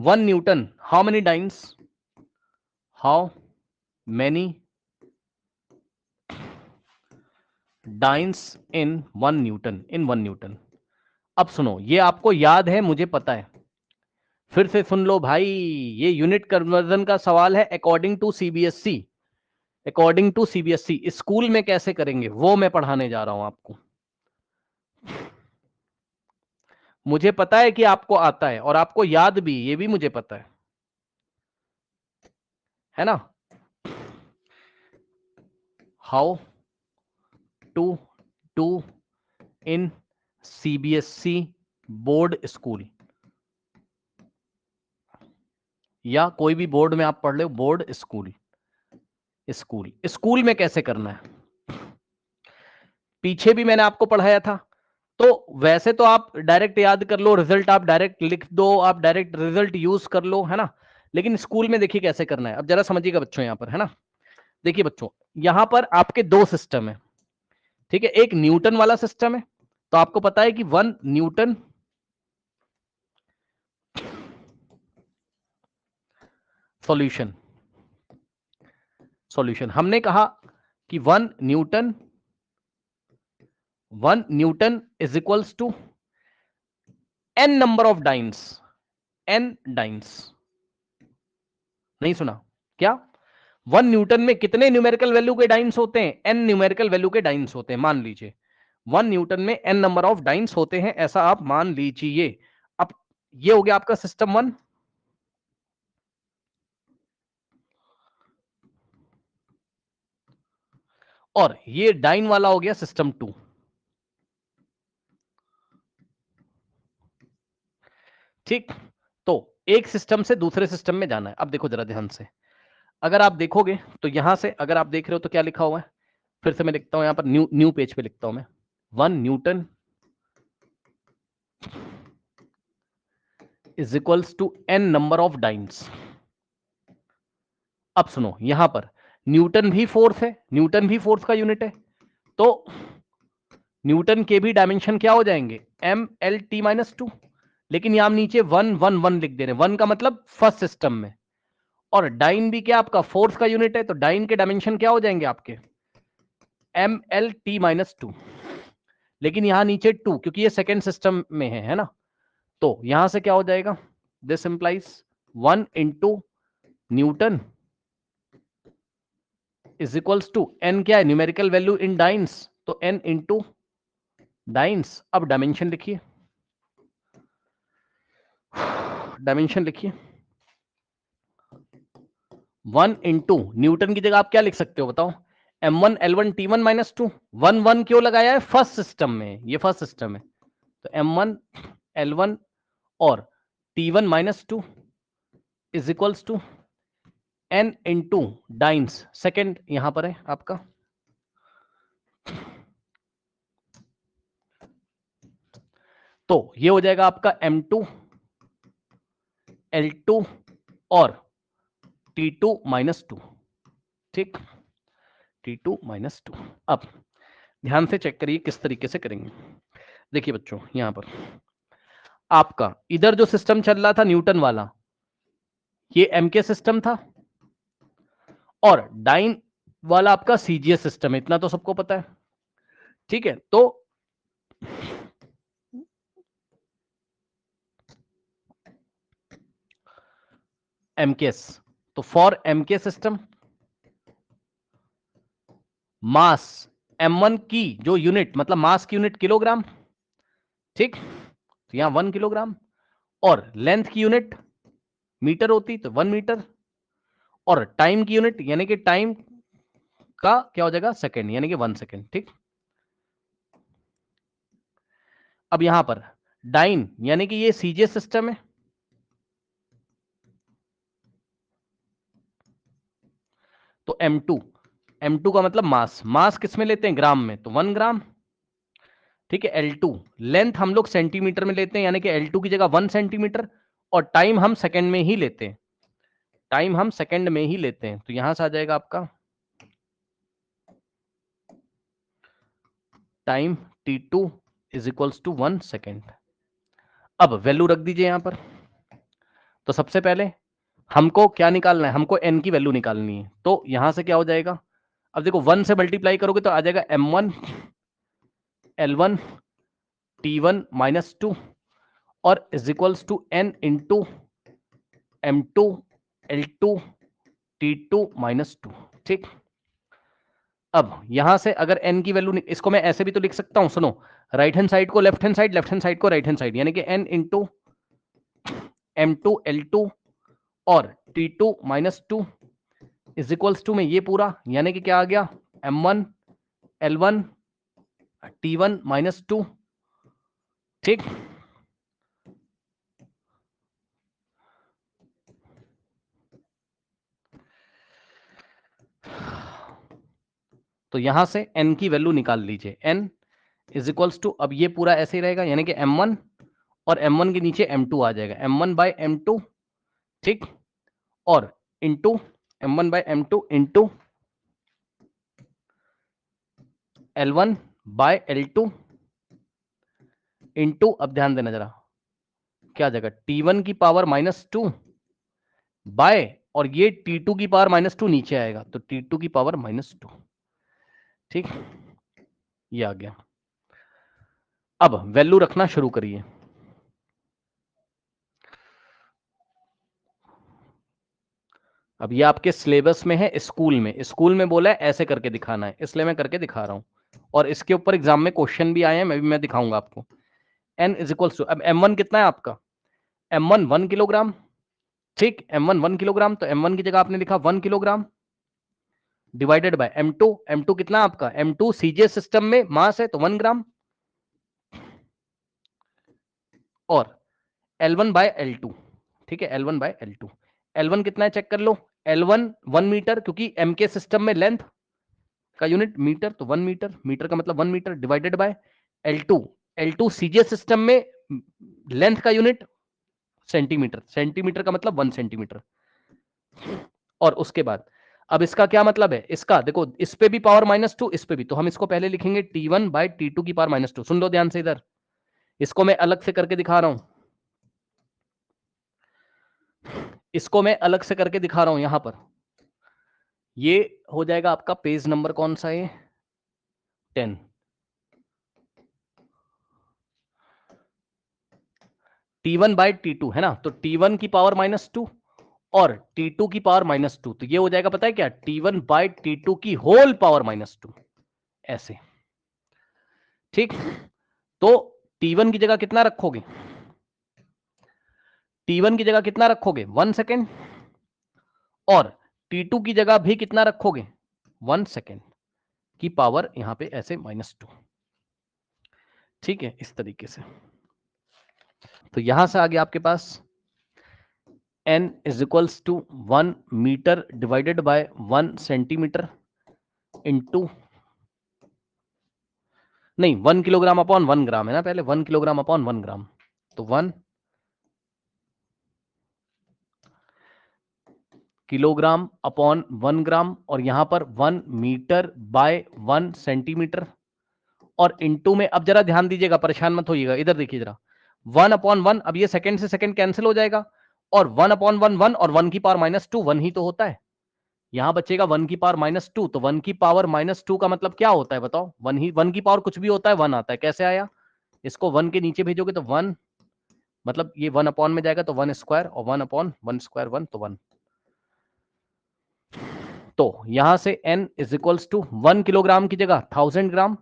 1 Newton, how many dance, how many dance in 1 Newton, in 1 Newton. अब सुनो, ये आपको याद है, मुझे पता है, फिर से सुन लो भाई, ये यूनिट कन्वर्जन का सवाल है according to CBSE. According to CBSE school में कैसे करेंगे वो मैं पढ़ाने जा रहा हूं आपको। मुझे पता है कि आपको आता है और आपको याद भी, ये भी मुझे पता है ना। How to do in CBSE board school, या कोई भी बोर्ड में आप पढ़ लो, बोर्ड स्कूल, स्कूल स्कूल में कैसे करना है, पीछे भी मैंने आपको पढ़ाया था। तो वैसे तो आप डायरेक्ट याद कर लो, रिजल्ट आप डायरेक्ट लिख दो, आप डायरेक्ट रिजल्ट यूज कर लो, है ना। लेकिन स्कूल में देखिए कैसे करना है, अब जरा समझिएगा बच्चों यहां पर, है ना। देखिए बच्चों, यहां पर आपके दो सिस्टम है, ठीक है। एक न्यूटन वाला सिस्टम है, तो आपको पता है कि 1 न्यूटन सॉल्यूशन, सॉल्यूशन हमने कहा कि 1 newton is equals to n number of dynes, n dynes, नहीं सुना क्या? 1 न्यूटन में कितने न्यूमेरिकल वैल्यू के डाइन्स होते हैं? n न्यूमेरिकल वैल्यू के डाइन्स होते हैं, मान लीजिए 1 न्यूटन में n नंबर ऑफ डाइन्स होते हैं, ऐसा आप मान लीजिए। अब ये हो गया आपका सिस्टम 1, और ये डाइन वाला हो गया सिस्टम 2। ठीक, तो एक सिस्टम से दूसरे सिस्टम में जाना है। अब देखो जरा ध्यान से, अगर आप देखोगे तो यहां से अगर आप देख रहे हो तो क्या लिखा हुआ है, फिर से मैं लिखता हूं यहां पर, न्यू न्यू पेज पे लिखता हूं मैं, 1 newton is equals to n number of dynes. अब सुनो, यहां पर न्यूटन भी फोर्स है, न्यूटन भी फोर्स का यूनिट है, तो न्यूटन के भी डायमेंशन क्या हो जाएंगे, M L T minus two. लेकिन यहां नीचे 1 1 1 लिख दे रहे हैं, 1 का मतलब फर्स्ट सिस्टम में, और डाइन भी क्या आपका फोर्स का यूनिट है, तो डाइन के डायमेंशन क्या हो जाएंगे आपके, M L T minus two. लेकिन यहां नीचे 2, क्योंकि ये सेकेंड सिस्टम में है ना, तो यहां से क्या हो जाएगा, this implies 1 into newton is equals to N, क्या है न्यूमेरिकल वैल्यू इन डाइन्स, तो एन इंटू डाइन्स। अब डायमेंशन लिखिए, डायमेंशन लिखिए, 1 इंटू न्यूटन की जगह आप क्या लिख सकते हो बताओ, m1 l1 t1 - 2। 1 1 क्यों लगाया है, फर्स्ट सिस्टम में, ये फर्स्ट सिस्टम है, तो m1 l1 और t1 - 2 is equals to n into dynes, second यहां पर है आपका, तो ये हो जाएगा आपका m2 l2 और t2 - 2। ठीक, t2 - 2। अब ध्यान से चेक करिए किस तरीके से करेंगे। देखिए बच्चों, यहां पर आपका इधर जो सिस्टम चल रहा था न्यूटन वाला, ये एम के सिस्टम था, और डाइन वाला आपका सीजीएस सिस्टम है, इतना तो सबको पता है। ठीक है, तो एमकेएस, तो for MK system mass m1 की जो यूनिट, मतलब मास की यूनिट किलोग्राम, ठीक, तो यहां 1 किलोग्राम, और लेंथ की यूनिट मीटर होती तो 1 मीटर, और टाइम की यूनिट यानी कि टाइम का क्या हो जाएगा, सेकेंड, यानी कि 1 सेकेंड। ठीक, अब यहां पर डाइन यानी कि ये सीजीएस सिस्टम है, तो m2 का मतलब मास, मास किस में लेते हैं, ग्राम में, तो 1 ग्राम। ठीक है, L2 लेंथ हम लोग सेंटीमीटर में लेते हैं, यानी कि L2 की जगह 1 सेंटीमीटर, और टाइम हम सेकंड में ही लेते हैं, टाइम हम सेकंड में ही लेते हैं, तो यहां से आ जाएगा आपका time T2 is equals to 1 second. अब वैल्यू रख दीजिए यहां पर, तो सबसे पहले हमको क्या निकालना है, हमको n की वैल्यू निकालनी है। तो यहां से क्या हो जाएगा, अब देखो 1 से मल्टीप्लाई करोगे तो आ जाएगा m1 L1 T1 माइनस 2 और is equals to n into M2 L2 T2 minus 2। ठीक, अब यहां से अगर n की वैल्यू, इसको मैं ऐसे भी तो लिख सकता हूं, सुनो, राइट हैंड साइड को left hand side, left hand side को राइट हैंड साइड, यानी कि n इंटू M2 L2 और T2 minus 2 is equals to में ये पूरा, यानी कि क्या आ गया, M1 L1 T1 माइनस 2। ठीक, तो यहां से n की वैल्यू निकाल लीजिए, n इज इक्वल्स टू, अब ये पूरा ऐसे ही रहेगा, यानी कि M1 और M1 के नीचे M2 आ जाएगा, M1 बाय M2। ठीक, और into M1 by M2 into L1 by L2 into, अब ध्यान देना जरा, क्या आ जाएगा, T1 की पावर माइनस 2 बाय, और ये T2 की पावर माइनस 2 नीचे आएगा, तो T2 की पावर माइनस 2। ठीक, ये आ गया। अब वैल्यू रखना शुरू करिए। अब ये आपके सिलेबस में है, स्कूल में बोला है ऐसे करके दिखाना है, इसलिए मैं करके दिखा रहा हूं, और इसके ऊपर एग्जाम में क्वेश्चन भी आए हैं, मैं दिखाऊंगा आपको। n इज इक्वल्स टू, अब M1 कितना है आपका, M1 1 किलोग्राम। ठीक, M1 1 किलोग्राम, तो M1 की जगह आपने लिखा 1 kilogram divided by M2। M2 कितना आपका, M2 सीजे सिस्टम में मास है तो 1 ग्राम, और L1 बाय L2। ठीक है, L1 बाय L2, L1 कितना है चेक कर लो, L1 1 मीटर, क्योंकि M के सिस्टम में लेंथ का यूनिट मीटर, तो 1 मीटर, मीटर का मतलब 1 metre, divided by L2। L2 CG system में लेंथ का यूनिट सेंटीमीटर, सेंटीमीटर का मतलब 1 सेंटीमीटर। और उसके बाद अब इसका क्या मतलब है, इसका देखो, इस पे भी पावर माइनस 2, इस पे भी, तो हम इसको पहले लिखेंगे T1 बाय T2 की पावर माइनस 2। सुन लो ध्यान से, इधर इसको मैं अलग से करके दिखा रहा हूं, इसको मैं अलग से करके दिखा रहा हूं, यहां पर ये हो जाएगा आपका पेज नंबर कौन सा है, 10। T1 बाय T2 है ना, तो T1 की पावर माइनस 2 और T2 की पावर माइनस 2, तो ये हो जाएगा पता है क्या, T1 बाय T2 की होल पावर माइनस 2, ऐसे। ठीक, तो T1 की जगह कितना रखोगे, T1 की जगह कितना रखोगे, 1 सेकेंड, और T2 की जगह भी कितना रखोगे, 1 सेकेंड की पावर यहां पे ऐसे माइनस 2। ठीक है, इस तरीके से। तो यहां से आगे आपके पास n is equals to 1 metre divided by 1 centimetre into, नहीं 1 किलोग्राम अपॉन 1 ग्राम है ना, पहले 1 किलोग्राम अपॉन 1 ग्राम, तो 1 किलोग्राम अपॉन 1 ग्राम, और यहां पर 1 मीटर बाय 1 सेंटीमीटर, और इंटू में, अब जरा ध्यान दीजिएगा, परेशान मत होइएगा, इधर देखिए जरा, 1 अपॉन 1, अब ये सेकंड से सेकंड कैंसिल हो जाएगा, और 1 अपॉन 1 1, और 1 की पावर माइनस 2 1 ही तो होता है, यहां बचेगा 1 की पावर माइनस 2, तो 1 की पावर माइनस 2 का मतलब क्या होता है बताओ, 1 ही, 1 की पावर कुछ भी होता है 1 आता है, कैसे आया, इसको 1 के नीचे भेजोगे तो 1, मतलब ये 1 अपॉन में जाएगा तो 1 स्क्वायर, और 1 अपॉन 1 स्क्वायर 1, तो 1। तो यहां से n is equals to 1 kilogram की जगह 1000 ग्राम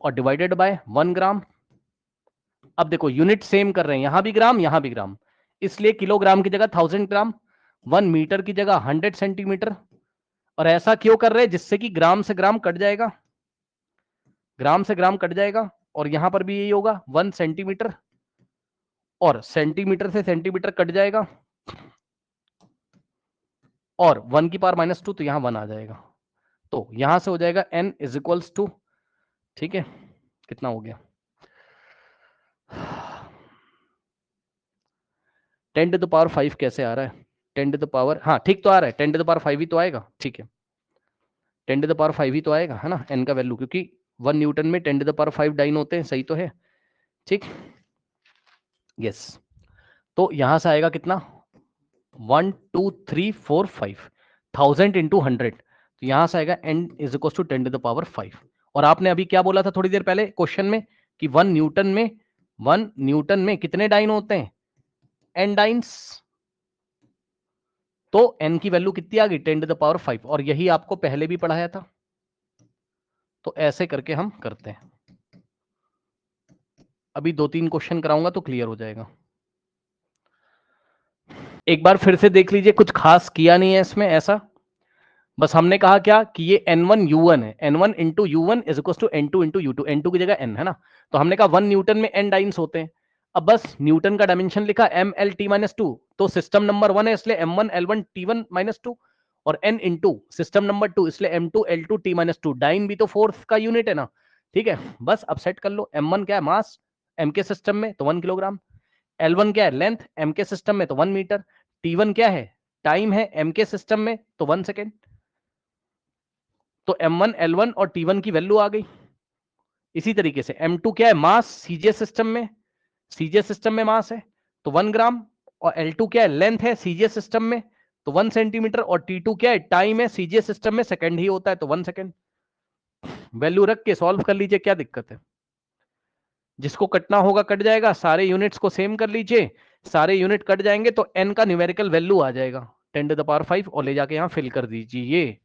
और डिवाइडेड बाय 1 ग्राम। अब देखो यूनिट सेम कर रहे हैं, यहां भी ग्राम, इसलिए किलोग्राम की जगह 1000 ग्राम, 1 मीटर की जगह 100 सेंटीमीटर, और ऐसा क्यों कर रहे हैं, जिससे कि ग्राम से ग्राम कट जाएगा, ग्राम से ग्राम कट जाएगा, और यहां पर भी यही होगा 1 सेंटीमीटर, और सेंटीमीटर से सेंटीमीटर कट जाएगा, और 1 की पावर माइनस 2, तो यहां 1 आ जाएगा, तो यहां से हो जाएगा n इज इक्वल्स टू, ठीक है, कितना हो गया, 10 टू द पावर 5 कैसे आ रहा है, 10 टू द पावर, हाँ ठीक तो आ रहा है, 10 टू द पावर 5 ही तो आएगा, ठीक है, 10 टू द पावर 5 ही तो आएगा, है ना, n का वैल्यू, क्योंकि 1 न्यूटन में 10 टू द पावर 5 डाइन होते हैं, सही तो है। ठीक, यस। तो यहां से आएगा कितना 1 2 3 4 5 1000 इंटू 100, तो यहां से आएगा n is equal to 10 to the power 5। और आपने अभी क्या बोला था थोड़ी देर पहले क्वेश्चन में कि 1 न्यूटन में कितने डाइन होते हैं, n डाइन्स। तो n की वैल्यू कितनी आ गई 10 टू द पावर 5, और यही आपको पहले भी पढ़ाया था। तो ऐसे करके हम करते हैं। अभी 2-3 क्वेश्चन कराऊंगा तो क्लियर हो जाएगा। एक बार फिर से देख लीजिए, कुछ खास किया नहीं है इसमें ऐसा, बस हमने कहा क्या कि ये n1 u1 है, n1 into u1 is equal to n2 into u2, n2 की जगह n है ना, तो हमने कहा 1 न्यूटन में n डाइन्स होते हैं। अब बस न्यूटन का डायमेंशन लिखा m l t माइनस 2, तो सिस्टम नंबर 1 है इसलिए m1 l1 t1 माइनस 2, और n इंटू सिस्टम नंबर 2 इसलिए m2 l2 t minus 2। Dine भी तो फोर्स का यूनिट है ना, ठीक है। बस अब सेट कर लो, m1 क्या है मास m के सिस्टम में तो 1 किलोग्राम, l1 क्या है लेंथ m के सिस्टम में तो 1 मीटर, t1 क्या है टाइम है m के सिस्टम में तो 1 सेकेंड। तो m1 l1 और t1 की वैल्यू आ गई। इसी तरीके से m2 क्या है मास सीजे सिस्टम में, सीजे सिस्टम में मास है तो 1 ग्राम, और l2 क्या है लेंथ है सीजे सिस्टम में तो 1 सेंटीमीटर, और t2 क्या है टाइम है सीजे सिस्टम में सेकंड ही होता है तो 1 सेकंड। वैल्यू रख के सॉल्व कर लीजिए, क्या दिक्कत है। जिसको कटना होगा कट जाएगा, सारे यूनिट्स को सेम कर लीजिए, सारे यूनिट कट जाएंगे तो n का न्यूमेरिकल वैल्यू आ जाएगा 10 टू द पावर 5, और ले जाके यहां फिल कर दीजिए।